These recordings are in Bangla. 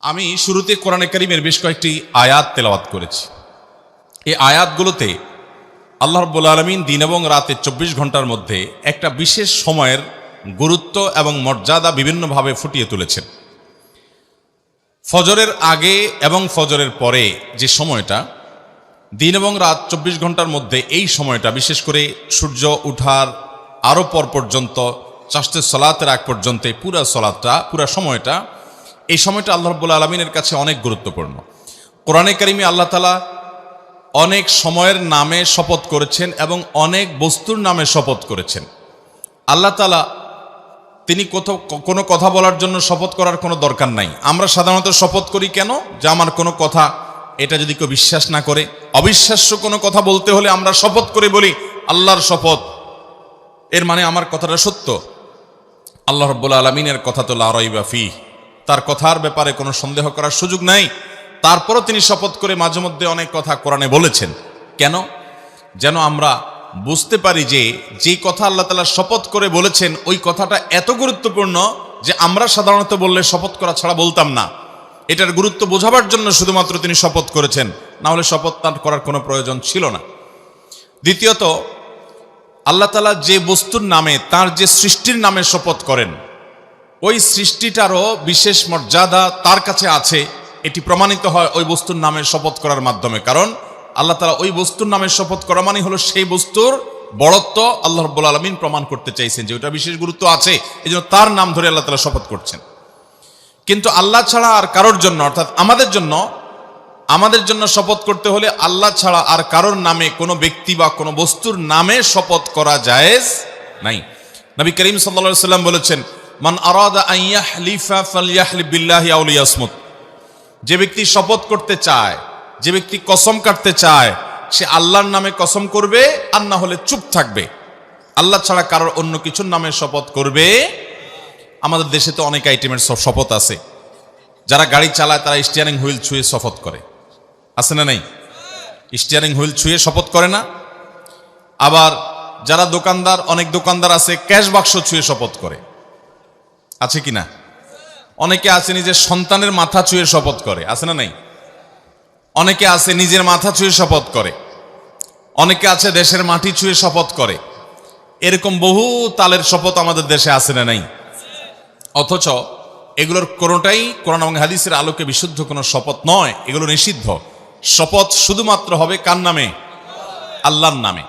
আমি শুরুতে কোরআনে কারীমের বেশ কয়েকটি আয়াত তেলাওয়াত করেছি। এই আয়াতগুলোতে আল্লাহ রাব্বুল আলামিন দিন এবং রাতের 24 ঘন্টার মধ্যে একটা বিশেষ সময়ের গুরুত্ব এবং মর্যাদা বিভিন্নভাবে ফুটিয়ে তুলেছেন। ফজরের আগে এবং ফজরের পরে যে সময়টা, দিন এবং রাত 24 ঘন্টার মধ্যে এই সময়টা, বিশেষ করে সূর্য উঠার আরও পর পর্যন্ত চাষতের সলাতের আগ পর্যন্ত পুরা সলাতটা, পুরা সময়টা, এই সময়টা আল্লাহ রাব্বুল আলামিনের কাছে অনেক গুরুত্বপূর্ণ। কোরআনে কারীমে আল্লাহ তাআলা অনেক সময়ের নামে শপথ করেছেন এবং অনেক বস্তুর নামে শপথ করেছেন। আল্লাহ তাআলা তিনি কোনো কথা বলার জন্য শপথ করার কোনো দরকার নাই। আমরা সাধারণত শপথ করি কেন? যে আমার কোনো কথা এটা যদি কেউ বিশ্বাস না করে, অবিশ্বাস্য কোনো কথা বলতে হলে আমরা শপথ করে বলি আল্লাহর শপথ, এর মানে আমার কথাটা সত্য। আল্লাহ রাব্বুল আলামিনের কথা তো লা রাইবা ফিহ, তার কথার ব্যাপারে কোনো সন্দেহ করার সুযোগ নাই। তারপরও তিনি শপথ করে মাঝে মধ্যে অনেক কথা কোরআনে বলেছেন। কেন? যেন আমরা বুঝতে পারি যে যেই কথা আল্লাহ তাআলা শপথ করে বলেছেন ওই কথাটা এত গুরুত্বপূর্ণ যে আমরা সাধারণত বললে শপথ করা ছাড়া বলতাম না। এটার গুরুত্ব বোঝাবার জন্য শুধুমাত্র তিনি শপথ করেছেন, না হলে শপথ তার করার কোনো প্রয়োজন ছিল না। দ্বিতীয়ত, আল্লাহ তাআলা যে বস্তুর নামে, তার যে সৃষ্টির নামে শপথ করেন, ওই সৃষ্টিটারও বিশেষ মর্যাদা তার কাছে আছে। এটি প্রমাণিত হয় ওই বস্তুর নামে শপথ করার মাধ্যমে। কারণ আল্লাহ তাআলা ওই বস্তুর নামে শপথ করা মানে হলো সেই বস্তুর বড়ত্ব আল্লাহ রাব্বুল আলামিন প্রমাণ করতে চাইছেন যে ওটা বিশেষ গুরুত্ব আছে, এজন্য তার নাম ধরে আল্লাহ তাআলা শপথ করছেন। কিন্তু আল্লাহ ছাড়া আর কারোর জন্য, অর্থাৎ আমাদের জন্য শপথ করতে হলে আল্লাহ ছাড়া আর কারোর নামে, কোনো ব্যক্তি বা কোনো বস্তুর নামে শপথ করা জায়েজ নাই। নবী করিম সাল্লাল্লাহু আলাইহি ওয়াসাল্লাম বলেছেন, মান আরাদা আন ইয়াহলিফা ফালইয়াহলিফ বিল্লাহি আও লিয়াসমুত। যে ব্যক্তি শপথ করতে চায়, যে ব্যক্তি কসম কাটতে চায়, সে আল্লাহর নামে কসম করবে, আর না হলে চুপ থাকবে। আল্লাহ ছাড়া কারোর অন্য কিছুর নামে শপথ করবে। আমাদের দেশে তো অনেক আইটেমের শপথ আছে। যারা গাড়ি চালায় তারা স্টিয়ারিং হুইল ছুঁয়ে শপথ করে, আছে না নাই? স্টিয়ারিং হুইল ছুঁয়ে শপথ করে না? আবার যারা দোকানদার, অনেক দোকানদার আছে ক্যাশ বাক্স ছুঁয়ে শপথ করে, আছে কি না? অনেকে আছে নিজের সন্তানের মাথা ছুঁয়ে শপথ করে, আছে না নাই? অনেকে আছে নিজের মাথা ছুঁয়ে শপথ করে, অনেকে আছে দেশের মাটি ছুঁয়ে শপথ করে। এরকম বহু তালের শপথ আমাদের দেশে আছে না নাই? অথচ এগুলোর কোনোটাই কোরআন এবং হাদিসের আলোকে বিশুদ্ধ কোনো শপথ নয়, এগুলো নিষিদ্ধ। শপথ শুধুমাত্র হবে কার নামে? আল্লাহর নামে।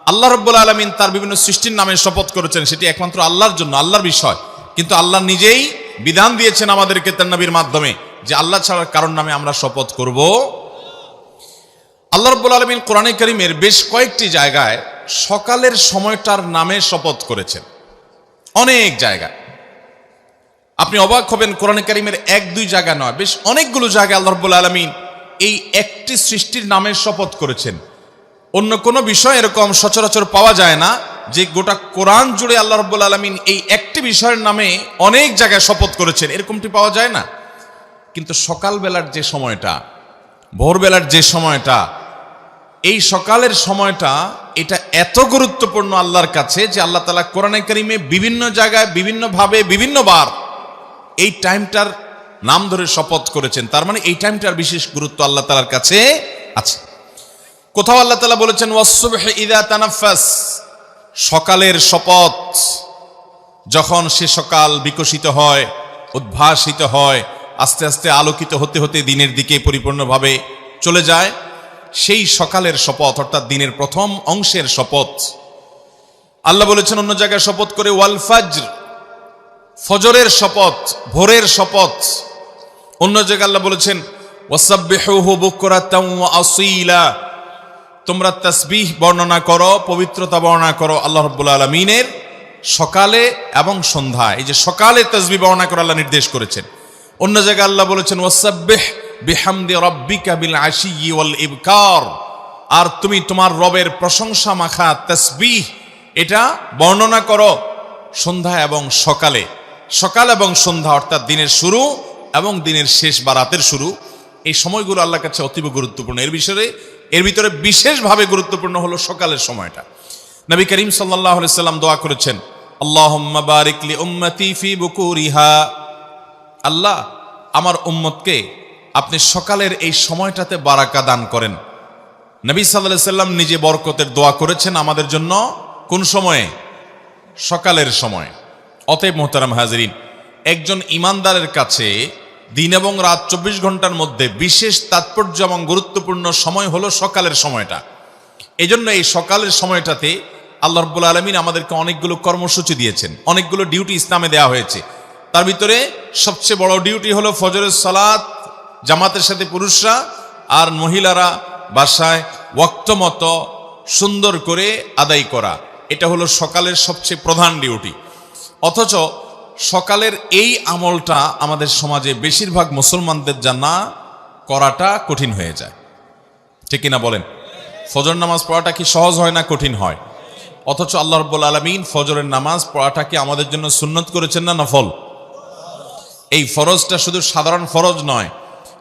আল্লাহ রাব্বুল আলামিন তার বিভিন্ন সৃষ্টির নামে শপথ করেছেন, সেটি একমাত্র আল্লাহর জন্য, আল্লাহর বিষয়। কিন্তু আল্লাহ নিজেই বিধান দিয়েছেন আমাদেরকে তার নবীর মাধ্যমে যে আল্লাহ ছাড়া কারোর নামে আমরা শপথ করব। আল্লাহ রাব্বুল আলামিন কোরআনে কারীমের বেশ কয়েকটি জায়গায় সকালের সময়টার নামে শপথ করেছেন, অনেক জায়গায়। আপনি অবাক হবেন, কোরআনে কারীমের এক দুই জায়গা নয়, বেশ অনেকগুলো জায়গায় আল্লাহ রাব্বুল আলামিন এই একটি সৃষ্টির নামে শপথ করেছেন। অন্য কোনো বিষয় এরকম সচরাচর পাওয়া যায় না যে গোটা কোরআন জুড়ে আল্লাহ রাব্বুল আলামিন এই একটি বিষয়ের নামে অনেক জায়গায় শপথ করেছেন, এরকমটি পাওয়া যায় না। কিন্তু সকালবেলার যে সময়টা, ভোরবেলার যে সময়টা, এই সকালের সময়টা, এটা এত গুরুত্বপূর্ণ আল্লাহর কাছে যে আল্লাহ তাআলা কোরআনে কারীমে বিভিন্ন জায়গায়, বিভিন্নভাবে, বিভিন্নবার এই টাইমটার নাম ধরে শপথ করেছেন। তার মানে এই টাইমটার বিশেষ গুরুত্ব আল্লাহ তাআলার কাছে আছে। কোথাও আল্লাহ তাআলা বলেছেন ওয়াস-সুবহি ইযা তানাফফাস, সকালের শপথ, যখন সে সকাল বিকশিত হয়, উদ্ভাসিত হয়, আস্তে আস্তে আলোকিত হতে হতে দিনের দিকে পরিপূর্ণভাবে চলে যায়, সেই সকালের শপথ, অর্থাৎ দিনের প্রথম অংশের শপথ। আল্লাহ বলেছেন অন্য জায়গায় শপথ করে ওয়াল ফাজর, ফজরের শপথ, ভোরের শপথ। অন্য জায়গায় আল্লাহ বলেছেন ওয়াসাব্বিহুহু বুকরাতাও ওয়া আসীলা, তোমরা তাসবিহ বর্ণনা করো, পবিত্রতা বর্ণনা করো আল্লাহ রাব্বুল আলামিনের সকালে এবং সন্ধ্যায়। এই যে সকালে তাসবিহ বর্ণনা করা আল্লাহ নির্দেশ করেছেন। অন্য জায়গায় আল্লাহ বলেছেন ওয়াসাব্বিহ বিহামদি রাব্বিকা বিল আশিয়্যি ওয়াল ইবকার, আর তুমি তোমার রবের প্রশংসা মাখা তাসবিহ এটা বর্ণনা করো সন্ধ্যা এবং সকালে। সকাল এবং সন্ধ্যা অর্থাৎ দিনের শুরু এবং দিনের শেষ বা রাতের শুরু, এই সময়গুলো আল্লাহর কাছে অতীব গুরুত্বপূর্ণ। এর ভিতরে বিশেষভাবে গুরুত্বপূর্ণ হলো সকালের সময়টা। নবী করিম সাল্লাল্লাহু আলাইহি সাল্লাম দোয়া করেছেন আল্লাহুম্মা বারিক লি উম্মতি ফি বুকুরিহা, আল্লাহ আমার উম্মতকে আপনি সকালের এই সময়টাতে বারাকা দান করেন। নবী সাল্লাল্লাহু আলাইহি সাল্লাম নিজে বরকতের দোয়া করেছেন আমাদের জন্য কোন সময়ে? সকালের সময়। অতএব মোহতারাম হাজরিন, একজন ইমানদারের কাছে দিন এবং রাত 24 ঘন্টার মধ্যে বিশেষ তাৎপর্য এবং গুরুত্বপূর্ণ সময় হলো সকালের সময়টা। এজন্য এই সকালের সময়টাতে আল্লাহ রাব্বুল আলামিন আমাদেরকে অনেকগুলো কর্মসূচি দিয়েছেন, অনেকগুলো ডিউটি ইসলামে দেওয়া হয়েছে। তার ভিতরে সবচেয়ে বড় ডিউটি হলো ফজরের সালাত জামাতের সাথে পুরুষরা, আর মহিলারা বাসায় ওয়াক্ত মতো সুন্দর করে আদায় করা। এটা হলো সকালের সবচেয়ে প্রধান ডিউটি। অথচ সকালের এই আমলটা আমাদের সমাজে বেশিরভাগ মুসলমানদের জানা করাটা কঠিন হয়ে যায়, ঠিক কিনা বলেন? ফজর নামাজ পড়াটা কি সহজ হয় না কঠিন হয়? অথচ আল্লাহ রাব্বুল আলামিন ফজরের নামাজ পড়াটাকে আমাদের জন্য সুন্নত করেছেন না নফল? এই ফরজটা শুধু সাধারণ ফরজ নয়।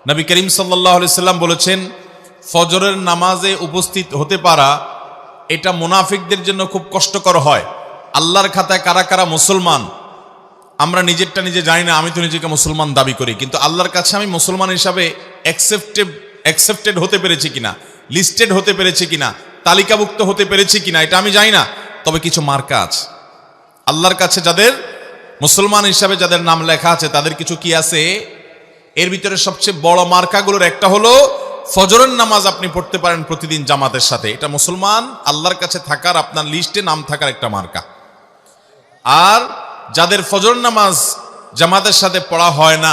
নবী করিম সাল্লাল্লাহু আলাইহি সাল্লাম বলেছেন, ফজরের নামাজে উপস্থিত হতে পারা এটা মুনাফিকদের জন্য খুব কষ্টকর হয়। আল্লাহর খাতায় কারা কারা মুসলমান আমরা নিজেরটা নিজে জানি না। আমি তো নিজেকে মুসলমান দাবি করি, কিন্তু আল্লাহর কাছে আমি মুসলমান হিসাবে অ্যাকসেপ্টেড হতে পেরেছি কিনা, লিস্টেড হতে পেরেছি কিনা, তালিকাভুক্ত হতে পেরেছি কিনা এটা আমি জানি না। তবে কিছু মার্কা আছে আল্লাহর কাছে, যাদের মুসলমান হিসাবে যাদের নাম লেখা আছে তাদের কিছু কি আছে। এর ভিতরে সবচেয়ে বড় মার্কাগুলোর একটা হলো ফজরের নামাজ আপনি পড়তে পারেন প্রতিদিন জামাতের সাথে। এটা মুসলমান আল্লাহর কাছে থাকার, আপনার লিস্টে নাম থাকার একটা মার্কা। আর যাদের ফজর নামাজ জামাতের সাথে পড়া হয় না,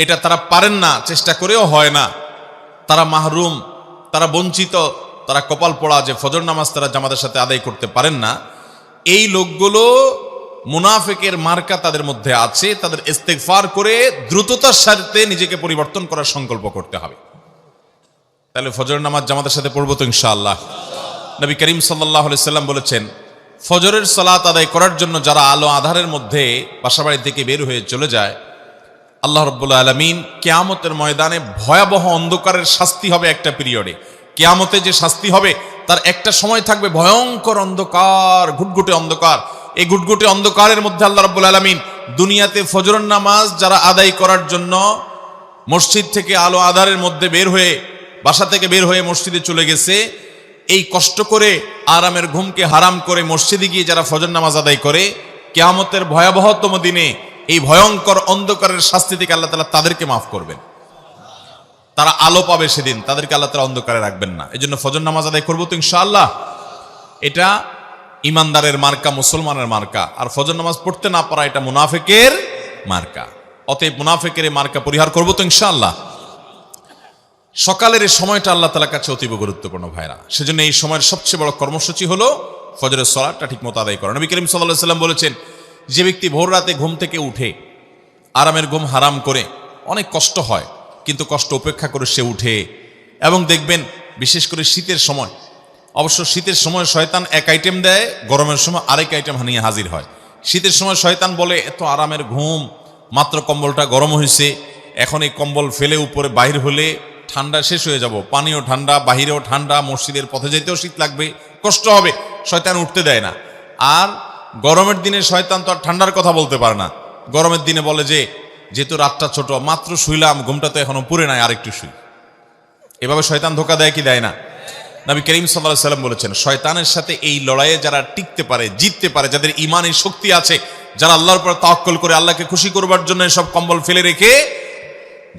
এটা তারা পারেন না, চেষ্টা করেও হয় না, তারা মাহরুম, তারা বঞ্চিত, তারা কপাল পোড়া যে ফজর নামাজ তারা জামাতের সাথে আদায় করতে পারেন না। এই লোকগুলো মুনাফিকের মার্কা তাদের মধ্যে আছে। তাদের ইস্তেগফার করে দ্রুততার সাথে নিজেকে পরিবর্তন করার সংকল্প করতে হবে। তাহলে ফজর নামাজ জামাতের সাথে পড়বো তো ইনশাআল্লাহ। নবী করিম সাল্লাল্লাহু আলাইহি সাল্লাম বলেছেন, ফজরের সালাত আদায় করার জন্য যারা আলো আধারের মধ্যে বাসাবাড়ি থেকে বের হয়ে চলে যায়, আল্লাহ রাব্বুল আলামিন কিয়ামতের ময়দানে ভয়াবহ অন্ধকারের শাস্তি হবে একটা পিরিয়ডে। কিয়ামতে যে শাস্তি হবে তার একটা সময় থাকবে ভয়ঙ্কর অন্ধকার, ঘুটঘুটে অন্ধকার। এই ঘুটঘুটে অন্ধকারের মধ্যে আল্লাহ রাব্বুল আলামিন দুনিয়াতে ফজরের নামাজ যারা আদায় করার জন্য মসজিদ থেকে আলো আধারের মধ্যে বের হয়ে, বাসা থেকে বের হয়ে মসজিদে চলে গেছে, এই কষ্ট করে আরামের ঘুমকে হারাম করে মসজিদে গিয়ে যারা ফজর নামাজ আদায় করে, কিয়ামতের ভয়াবহতম দিনে এই ভয়ঙ্কর অন্ধকারের শাস্তি থেকে আল্লাহ তাআলা তাদেরকে মাফ করবেন। তারা আলো পাবে সেদিন, তাদেরকে আল্লাহ তাআলা অন্ধকারে রাখবেন না। এই জন্য ফজর নামাজ আদায় করবো তো ইনশাআল্লাহ। এটা ইমানদারের মার্কা, মুসলমানের মার্কা। আর ফজর নামাজ পড়তে না পারা এটা মুনাফিকের মার্কা। অতএব মুনাফিকের এই মার্কা পরিহার করবো তো ইনশাআল্লাহ। সকালের এই সময়টা আল্লাহ তাআলার কাছে অতীব গুরুত্বপূর্ণ ভাইরা। সেজন্য এই সময়ের সবচেয়ে বড় কর্মসূচি হলো ফজরের সালাতটা ঠিকমতো আদায় করা। নবী করিম সাল্লাল্লাহু আলাইহি সাল্লাম বলেছেন, যে ব্যক্তি ভোর রাতে ঘুম থেকে উঠে আরামের ঘুম হারাম করে, অনেক কষ্ট হয় কিন্তু কষ্ট উপেক্ষা করে সে উঠে, এবং দেখবেন বিশেষ করে শীতের সময়, অবশ্য শীতের সময় শয়তান এক আইটেম দেয়, গরমের সময় আরেক আইটেম নিয়ে হাজির হয়। শীতের সময় শয়তান বলে, এত আরামের ঘুম, মাত্র কম্বলটা গরম হয়েছে, এখন এই কম্বল ফেলে উপরে বাহির হলে ঠান্ডা শেষ হয়ে যাব, পানিও ঠান্ডা, বাহিরেও ঠান্ডা, মসজিদের পথে যেতেও শীত লাগবে, কষ্ট হবে, শয়তান উঠতে দেয় না। আর গরমের দিনে শয়তান তো আর ঠান্ডার কথা বলতে পারে না। গরমের দিনে বলে যে, যেহেতু রাতটা ছোট, মাত্র শুইলাম, ঘুমটা তো এখনো পুরে নাই, আরেকটু শুই। এভাবে শয়তান ধোকা দেয় কি দেয় না? নবী করিম সাল্লাল্লাহু আলাইহি সাল্লাম বলেছেন, শয়তানের সাথে এই লড়াইয়ে যারা টিকতে পারে, জিততে পারে, যাদের ঈমানের শক্তি আছে, যারা আল্লাহর উপর তাওয়াক্কুল করে আল্লাহকে খুশি করবার জন্য সব কম্বল ফেলে রেখে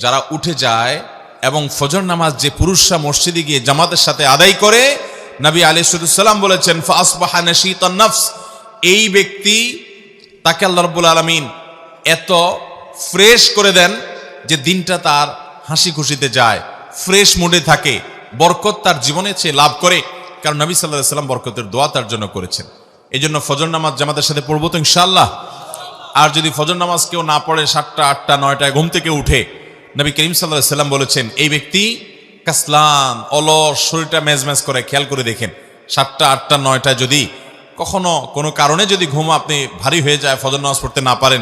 যারা উঠে যায়, এবং ফজর নামাজ যে পুরুষরা মসজিদে গিয়ে জামাতের সাথে আদায় করে, নবী আলাইহিস সালাম বলেছেন, ফাসবাহা নাশীতান নফস, এই ব্যক্তি, তাকে আল্লাহ রাব্বুল আলামিন এত ফ্রেশ করে দেন যে দিনটা তার হাসি খুশিতে যায়, ফ্রেশ মুডে থাকে, বরকত তার জীবনে চেয়ে লাভ করে। কারণ নবী সাল্লাল্লাহু আলাইহি সাল্লাম বরকতের দোয়া তার জন্য করেছেন। এই জন্য ফজর নামাজ জামাতের সাথে পড়বো তো ইনশাআল্লাহ। আর যদি ফজর নামাজ কেউ না পড়ে, 7টা 8টা 9টায় ঘুম থেকে উঠে, নবী করিম সাল্লাল্লাহু আলাইহি সাল্লাম বলেছেন, এই ব্যক্তি কাসলান, অলস, শরীরটা মেজমেজ করে। খেয়াল করে দেখেন, 7টা 8টা 9টায় যদি কখনো কোনো কারণে যদি ঘুম আপনি ভারী হয়ে যায়, ফজর নামাজ পড়তে না পারেন,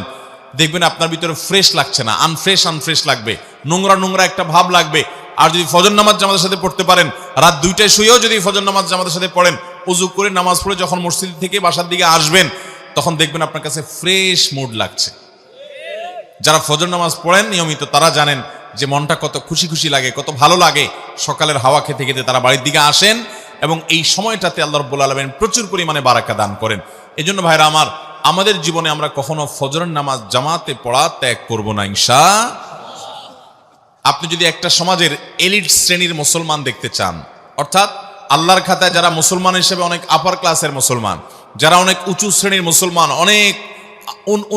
দেখবেন আপনার ভিতরে ফ্রেশ লাগছে না, আনফ্রেশ লাগবে, নোংরা একটা ভাব লাগবে। আর যদি ফজর নামাজ জামাতের সাথে পড়তে পারেন, রাত 2টায় শুয়েও যদি ফজর নামাজ জামাতের সাথে পড়েন, ওযু করে নামাজ পড়ে যখন মসজিদ থেকে বাসার দিকে আসবেন, তখন দেখবেন আপনার কাছে ফ্রেশ মুড লাগছে। যারা ফজর নামাজ পড়েন নিয়মিত তারা জানেন যে মনটা কত খুশি খুশি লাগে, কত ভালো লাগে। সকালের হাওয়া খেতে খেতে তারা বাড়ির দিকে আসেন এবং এই সময়টাতে আল্লাহ রাব্বুল আলামিন প্রচুর পরিমাণে বারাকা দান করেন। এজন্য ভাইরা আমার, আমাদের জীবনে আমরা কখনো ফজরের নামাজ জামাতে পড়া ত্যাগ করব না ইনশাআল্লাহ। আপনি যদি একটা সমাজের এলিট শ্রেণীর মুসলমান দেখতে চান, অর্থাৎ আল্লাহর খাতায় যারা মুসলমান হিসেবে অনেক আপার ক্লাসের মুসলমান, যারা অনেক উঁচু শ্রেণীর মুসলমান, অনেক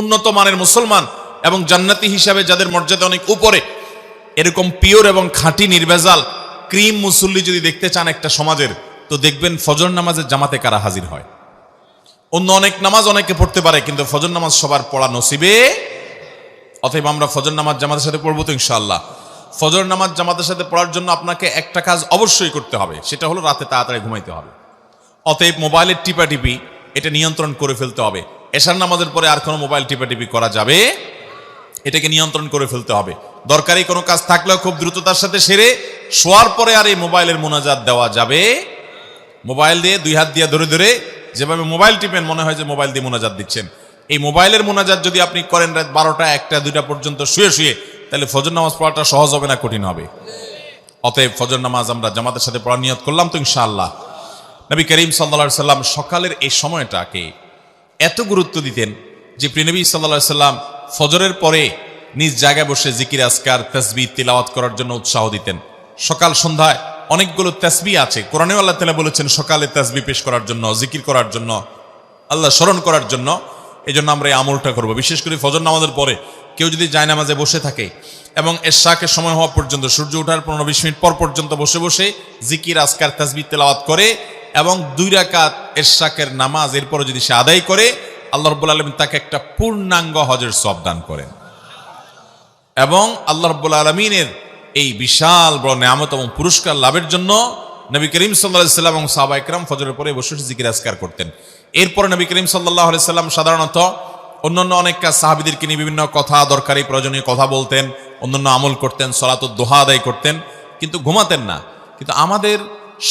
উন্নত মানের মুসলমান এবং জান্নাতি হিসাবে যাদের মর্যাদা অনেক উপরে, এরকম পিওর এবং খাঁটি নির্ভেজাল ক্রিম মুসল্লি যদি দেখতে চান একটা সমাজের, তো দেখবেন ফজর নামাজের জামাতে কারা হাজির হয়। অন্য অনেক নামাজ অনেকে পড়তে পারে, কিন্তু ফজর নামাজ সবার পড়া নসিবে। অতএব আমরা ফজর নামাজ জামাতের সাথে পড়বো তো ইনশাআল্লাহ। ফজর নামাজ জামাতের সাথে পড়ার জন্য আপনাকে একটা কাজ অবশ্যই করতে হবে, সেটা হলো রাতে তাড়াতাড়ি ঘুমাইতে হবে। অতএব মোবাইলের টিপাটিপি এটা নিয়ন্ত্রণ করে ফেলতে হবে। এশার নামাজের পরে আর কোনো মোবাইল টিপাটিপি করা যাবে, এটাকে নিয়ন্ত্রণ করে ফেলতে হবে। দরকারি কোনো কাজ থাকলেও খুব দ্রুততার সাথে সেরে শোয়ার পরে আর এই মোবাইলের মোনাজাত দেওয়া যাবে। মোবাইল দিয়ে দুই হাত দিয়ে ধরে ধরে যেভাবে মোবাইল টিপেন মনে হয় যে মোবাইল দিয়ে মোনাজাত দিচ্ছেন, এই মোবাইলের মোনাজাত যদি আপনি করেন রাত 12টা 1টা 2টা পর্যন্ত শুয়ে শুয়ে, তাহলে ফজর নামাজ পড়াটা সহজ হবে না কঠিন হবে? অতএব ফজর নামাজ আমরা জামাতের সাথে পড়ার নিয়ত করলাম তো ইনশাআল্লাহ। নবী করিম সাল্লাল্লাহু আলাইহি সাল্লাম সকালের এই সময়টাকে এত গুরুত্ব দিতেন যে নবী সাল্লাল্লাহু আলাইহি সাল্লাম ফজরের পরে নিজ জায়গায় বসে জিকির আজকার তাসবিহ তিলাওয়াত করার জন্য উৎসাহ দিতেন। সকাল সন্ধ্যায় অনেকগুলো তাসবিহ আছে, কোরআনে আল্লাহ তাআলা বলেছেন সকালে তাসবিহ পেশ করার জন্য, জিকির করার জন্য, আল্লাহ স্মরণ করার জন্য। এই জন্য আমরা এই আমলটা করবো। বিশেষ করে ফজর নামাজের পরে কেউ যদি জায়নামাজে বসে থাকে এবং এশাকের সময় হওয়া পর্যন্ত, সূর্য ওঠার 15-20 মিনিট পর পর্যন্ত বসে বসে জিকির আজকার তাসবিহ তেলাওয়াত করে এবং 2 রাকাত এশাকের নামাজ এরপরে যদি সে আদায় করে, আল্লাহ রাব্বুল আলামিন তাকে একটা পূর্ণাঙ্গ হজের সওয়াব দান করেন। এবং আল্লাহ রাব্বুল আলামিনের এই বিশাল বড় নিয়ামত এবং পুরস্কার লাভের জন্য নবী করিম সাল্লাল্লাহু আলাইহি সাল্লাম এবং সাহাবায়ে কেরাম ফজরের পরে বসে বসে জিকির আজকার করতেন। এরপরে নবী করিম সাল্লাল্লাহু আলাইহি সাল্লাম সাধারণত অন্যান্য অনেক কাজ সাহাবীদেরকে নিয়ে বিভিন্ন কথা, দরকারি প্রয়োজনীয় কথা বলতেন, অন্যান্য আমল করতেন, সালাতুদ দুহা আদায় করতেন, কিন্তু ঘুমাতেন না। কিন্তু আমাদের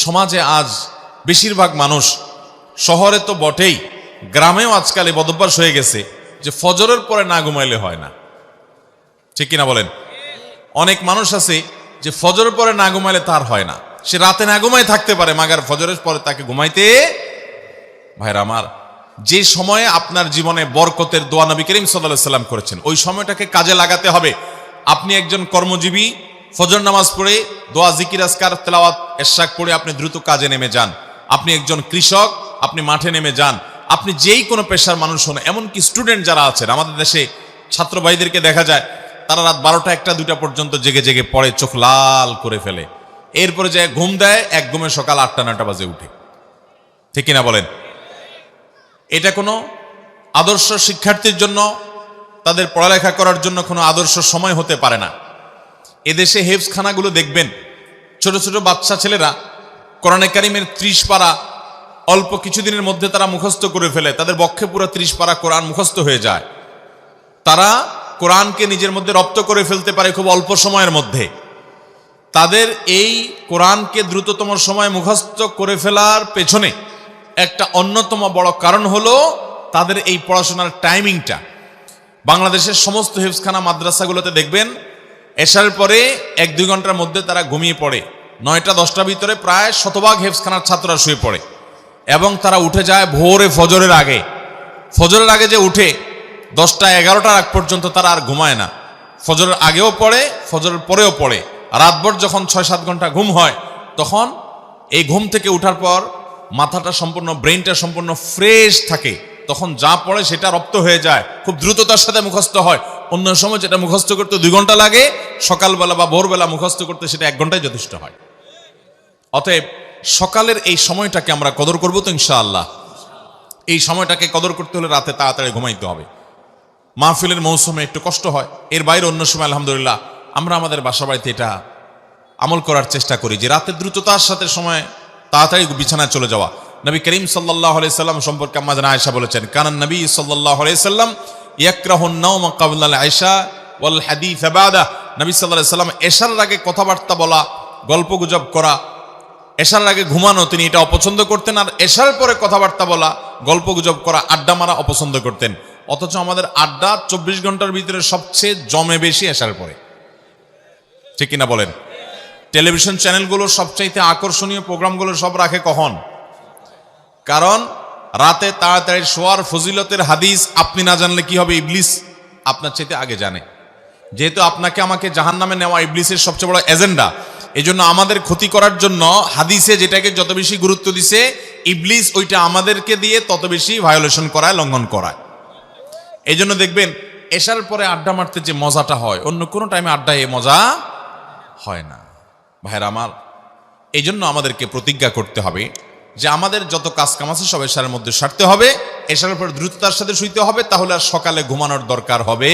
সমাজে আজ বেশিরভাগ মানুষ, শহরে তো বটেই, গ্রামেও আজকাল এই বদভ্যাস হয়ে গেছে যে ফজরের পরে না ঘুমাইলে হয় না। ঠিক কিনা বলেন? অনেক মানুষ আছে যে ফজরের পরে না ঘুমাইলে তার হয় না, সে রাতে না ঘুমাই থাকতে পারে, মাগার ফজরের পরে তাকে ঘুমাইতে। ভাইরা আমার, যে সময়ে আপনার জীবনে বরকতের দোয়া নবী করিম সাল্লাল্লাহু আলাইহি সাল্লাম করেছেন, ওই সময়টাকে কাজে লাগাতে হবে। আপনি একজন কর্মজীবী, ফজর নামাজ পড়ে দোয়া জিকির আজকার তেলাওয়াত এশাক পড়ে আপনি দ্রুত কাজে নেমে যান। আপনি একজন কৃষক, আপনি মাঠে নেমে যান। আপনি যেই কোনো পেশার মানুষ হন, এমনকি স্টুডেন্ট যারা আছেন, আমাদের দেশে ছাত্র ভাইদেরকে দেখা যায় তারা রাত 12টা 1টা 2টা পর্যন্ত জেগে জেগে পড়ে, চোখ লাল করে ফেলে, এরপরে যায় ঘুম দেয়, এক ঘুমে সকাল 8টা 9টা বাজে উঠে। ঠিক কিনা বলেন? এটা কোনো আদর্শ শিক্ষার্থীর জন্য, তাদের পড়ালেখা করার জন্য কোনো আদর্শ সময় হতে পারে না। এদেশে হেফজখানাগুলো দেখবেন, ছোট ছোট বাচ্চা ছেলেরা কোরআনে কারিমের 30 পারা অল্প কিছুদিনের মধ্যে তারা মুখস্থ করে ফেলে, তাদের বক্ষে পুরো 30 পারা কোরআন মুখস্থ হয়ে যায়। তারা কোরআনকে নিজের মধ্যে রপ্ত করে ফেলতে পারে খুব অল্প সময়ের মধ্যে। তাদের এই কোরআনকে দ্রুততম সময় মুখস্থ করে ফেলার পেছনে একটা অন্যতম বড় কারণ হলো তাদের এই পড়াশোনার টাইমিংটা। বাংলাদেশের সমস্ত হেফজখানা মাদ্রাসাগুলোতে দেখবেন এশারের পরে 1-2 ঘন্টার মধ্যে তারা ঘুমিয়ে পড়ে। 9টা 10টার ভিতরে প্রায় শতভাগ হেফজখানার ছাত্ররা শুয়ে পড়ে এবং তারা উঠে যায় ভোরে ফজরের আগে। ফজরের আগে যে উঠে 10টা 11টার আগ পর্যন্ত তারা আর ঘুমায় না। ফজরের আগেও পড়ে, ফজরের পরেও পড়ে। রাতভর যখন 6-7 ঘন্টা ঘুম হয়, তখন এই ঘুম থেকে উঠার পর মাথাটা সম্পূর্ণ, ব্রেইনটা সম্পূর্ণ ফ্রেশ থাকে, তখন যা পড়ে সেটা রপ্ত হয়ে যায়, খুব দ্রুততার সাথে মুখস্থ হয়। অন্য সময় যেটা মুখস্থ করতে 2 ঘন্টা লাগে, সকালবেলা বা ভোরবেলা মুখস্থ করতে সেটা 1 ঘন্টায় যথেষ্ট হয়। অতএব সকালের এই সময়টাকে আমরা কদর করবো তো ইনশাআল্লাহ। এই সময়টাকে কদর করতে হলে রাতে তাড়াতাড়ি ঘুমাইতে হবে। মাহফিলের মৌসুমে একটু কষ্ট হয়, এর বাইরে অন্য সময় আলহামদুলিল্লাহ আমরা আমাদের বাসা বাড়িতে এটা আমল করার চেষ্টা করি যে রাতে দ্রুততার সাথে সময় তাড়াতাড়ি বিছানায় চলে যাওয়া। নবী করিম সাল্লাল্লাহু আলাইহি সাল্লাম সম্পর্কে আম্মা জান আয়েশা বলেছেন, কানান নবী সাল্লাল্লাহু আলাইহি সাল্লাম ইয়াকরাহুন নাওম ক্বাবলা আল আয়েশা ওয়াল হাদিস বাদা। নবী সাল্লাল্লাহু আলাইহি সাল্লাম এশার আগে কথাবার্তা বলা, গল্পগুজব করা, এশার আগে ঘুমানো তিনি এটা অপছন্দ করতেন, আর এশার পরে কথাবার্তা বলা, গল্পগুজব করা, আড্ডা মারা অপছন্দ করতেন। অথচ আমাদের আড্ডা 24 ঘন্টার ভিতরে সবচেয়ে জমে বেশি এশার পরে, ঠিক কিনা বলেন? টেলিভিশন চ্যানেলগুলো সবচাইতে আকর্ষণীয় প্রোগ্রামগুলো সব রাখে কখন? কারণ রাতে তাড়াতাড়ি শোয়ার ফজিলতের হাদিস আপনি না জানলে কি হবে, ইবলিস আপনার চাইতে আগে জানে। যেহেতু আপনাকে আমাকে জাহান্নামে নেওয়া ইবলিসের সবচেয়ে বড় এজেন্ডা, এই জন্য আমাদের ক্ষতি করার জন্য হাদিসে যেটাকে যত বেশি গুরুত্ব দিছে, ইবলিস ওইটা আমাদেরকে দিয়ে তত বেশি ভায়োলেশন করায়, লঙ্ঘন করায়। এই জন্য দেখবেন এশার পরে আড্ডা মারতে যে মজাটা হয়, অন্য কোনো টাইমে আড্ডায় এ মজা হয় না। ভাইরা আমার, এই জন্য আমাদেরকে প্রতিজ্ঞা করতে হবে যে আমাদের যত কাজ কাম আছে সব এশারের মধ্যে সারতে হবে, এশারের পর দ্রুততার সাথে শুইতে হবে, তাহলে আর সকালে ঘুমানোর দরকার হবে।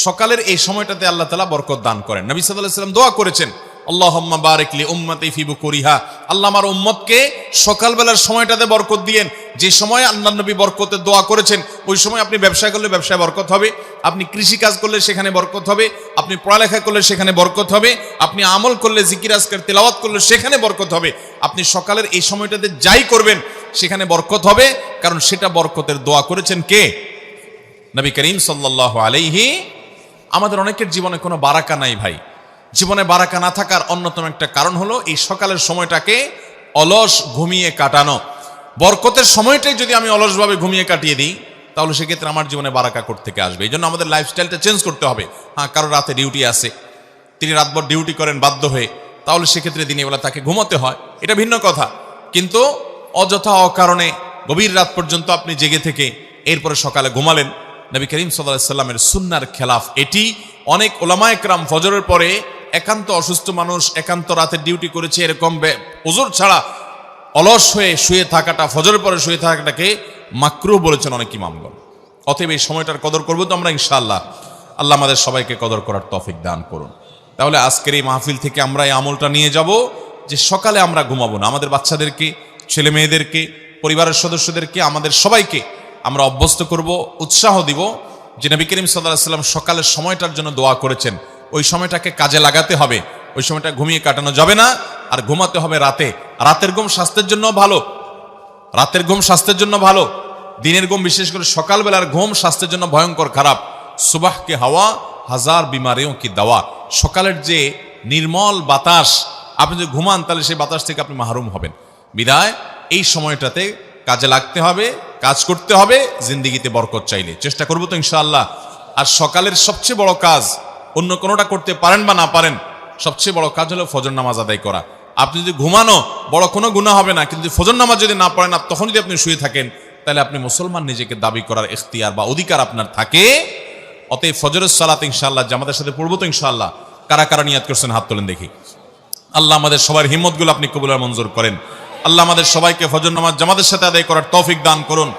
সকালের এই সময়টাতে আল্লাহ তাআলা বরকত দান করেন। নবী সাল্লাল্লাহু আলাইহি ওয়াসাল্লাম দোয়া করেছেন, আল্লাহুম্মা বারিক লি উম্মতি ফি বুকুরিহা, আল্লাহ আমার উম্মতকে সকালবেলার সময়টাতে বরকত দিয়েন। যে সময় আল্লাহর নবী বরকতের দোয়া করেছেন, ওই সময় আপনি ব্যবসা করলে ব্যবসায় বরকত হবে, আপনি কৃষি কাজ করলে সেখানে বরকত হবে, আপনি পড়ালেখা করলে সেখানে বরকত হবে, আপনি আমল করলে, জিকির আজকার তেলাওয়াত করলে সেখানে বরকত হবে। আপনি সকালের এই সময়টাতে যাই করবেন সেখানে বরকত হবে, কারণ সেটা বরকতের দোয়া করেছেন কে? নবী করিম সাল্লাল্লাহু আলাইহি। আমাদের অনেকের জীবনে কোনো বারাকা নাই ভাই। জীবনে বারাকা না থাকার অন্যতম একটা কারণ হলো এই সকালের সময়টাকে অলস ঘুমিয়ে কাটানো। বরকতের সময়টাই যদি আমি অলসভাবে ঘুমিয়ে কাটিয়ে দিই, তাহলে সেক্ষেত্রে আমার জীবনে বারাকা থেকে আসবে। এই জন্য আমাদের লাইফস্টাইলটা চেঞ্জ করতে হবে। হ্যাঁ, কারো রাতে ডিউটি আছে, তিনি রাতভর ডিউটি করেন বাধ্য হয়ে, তাহলে সেক্ষেত্রে দিনের বেলা তাকে ঘুমাতে হয়, এটা ভিন্ন কথা। কিন্তু অযথা অকারণে গভীর রাত পর্যন্ত আপনি জেগে থেকে এরপরে সকালে ঘুমালেন, নবী করিম সাল্লাল্লাহু আলাইহি সাল্লামের সুন্নাহর খেলাফ এটি। অনেক ওলামায়ে কেরাম ফজরের পরে একান্ত অসুস্থ মানুষ, একান্ত রাতের ডিউটি করেছে, এরকম ওযর ছাড়া অলস হয়ে শুয়ে থাকাটা, ফজরের পরে শুয়ে থাকাটাকে মাকরুহ বলেছেন অনেক ইমামগণ। অতএব এই সময়টার কদর করবো তো আমরা ইনশাআল্লাহ। আল্লাহ আমাদের সবাইকে কদর করার তৌফিক দান করুন। তাহলে আজকের এই মাহফিল থেকে আমরা এই আমলটা নিয়ে যাব যে সকালে আমরা ঘুমাবো না। আমাদের বাচ্চাদেরকে, ছেলে মেয়েদেরকে, পরিবারের সদস্যদেরকে, আমাদের সবাইকে আমরা অভ্যস্ত করব, উৎসাহ দিব যে নবী করিম সাল্লাল্লাহু আলাইহি ওয়াসাল্লাম সকালের সময়টার জন্য দোয়া করেছেন, ওই সময়টাকে কাজে লাগাতে হবে। ওই সময়টা ঘুমিয়ে কাটানো যাবে না, আর ঘুমাতে হবে রাতে। রাতের ঘুম স্বাস্থ্যের জন্য ভালো, রাতের ঘুম স্বাস্থ্যের জন্য ভালো। দিনের ঘুম, বিশেষ করে সকালবেলার ঘুম স্বাস্থ্যের জন্য ভয়ঙ্কর খারাপ। সুবাহ কে হাওয়া হাজার বিমারিयों কি দাওয়া। সকালের যে নির্মল বাতাস, আপনি যদি ঘুমান তাহলে সেই বাতাস থেকে আপনি মাহরুম হবেন। বিদায় এই সময়টাতে কাজে লাগতে হবে, কাজ করতে হবে, জিন্দেগিতে বরকত চাইলে চেষ্টা করবো তো ইনশাআল্লাহ। আর সকালের সবচেয়ে বড় কাজ, অন্য কোনোটা করতে পারেন বা না পারেন, সবচেয়ে বড় কাজ হলো ফজর নামাজ আদায় করা। আপনি যদি ঘুমানো বড় কোনো গুনাহ হবে না, কিন্তু ফজর নামাজ যদি না পড়েন, তখন যদি আপনি শুয়ে থাকেন, তাহলে আপনি মুসলমান নিজেকে দাবি করার ইখতিয়ার বা অধিকার আপনার থাকে। অতএব ফজরের সালাত ইনশাআল্লাহ জামাতের সাথে পড়বো তো ইনশাআল্লাহ। কারা কারা নিয়াত করছেন হাত তোলেন দেখি। আল্লাহ আমাদের সবার হিম্মতগুলো আপনি কবুল আর মঞ্জুর করেন। আল্লাহ আমাদের সবাইকে ফজর নামাজ জামাতের সাথে আদায় করার তৌফিক দান করুন।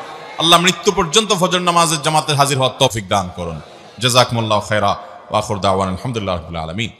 আল্লাহ মৃত্যু পর্যন্ত ফজর নামাজের জামাতে হাজির হওয়ার তৌফিক দান করুন। জাযাকুমুল্লাহু খায়রা ওয়া আখিরু দাওয়ানা আলহামদুলিল্লাহি রাব্বিল আলামিন।